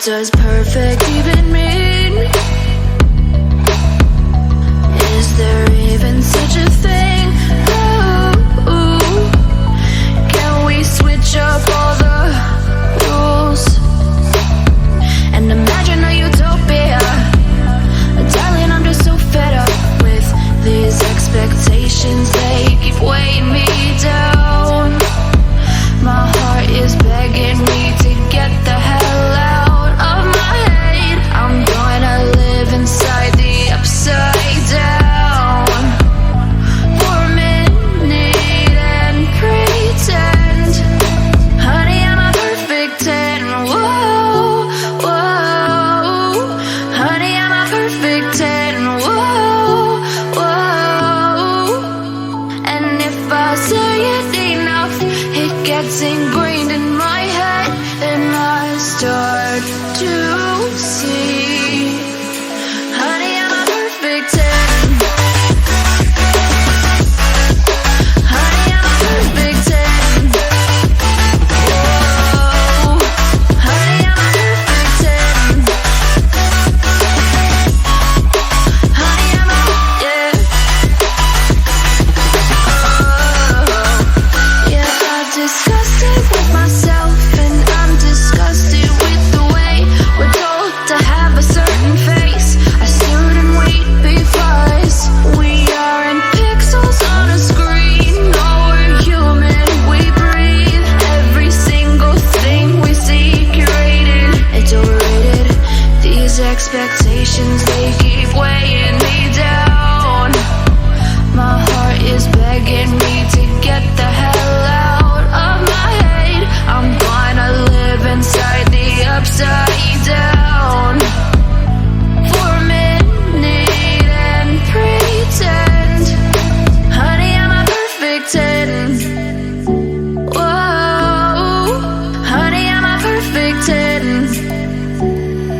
does perfect even mean? Is there even such a thing? Ooh, can we switch up all the rules and imagine a utopia? Darling, I'm just so fed up with these expectations. They keep weighing me down. My heart is begging me to get the hell out of my head. I'm gonna live inside the upside down for a minute and pretend, honey, I'm a perfect 10. Whoa, whoa, honey, I'm a perfect 10. Whoa, whoa, and if I say it enough, it gets ingrained in my head, and I start to see, honey, I'm a perfect 10. Honey, I'm a perfect 10. Whoa, honey, I'm a perfect 10. Honey, I'm a, yeah. Yeah, I've discussed it with myself, and I'm disgusted with the way we're told to have a certain face. I stood and wait because we aren't pixels on a screen. No, we're human, we breathe. Every single thing we see curated. It's overrated. These expectations, they keep weighing me down. My heart is begging me to get the hell out of my head. I'm gonna live inside the upside down for a minute and pretend, honey, I'm a perfect 10. Whoa, honey, I'm a perfect 10.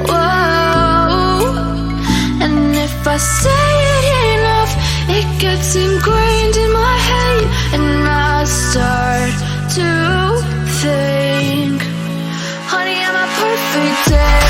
Whoa, and if I say it enough, it gets ingrained in my head, and I start to think, honey, I'm a perfect 10.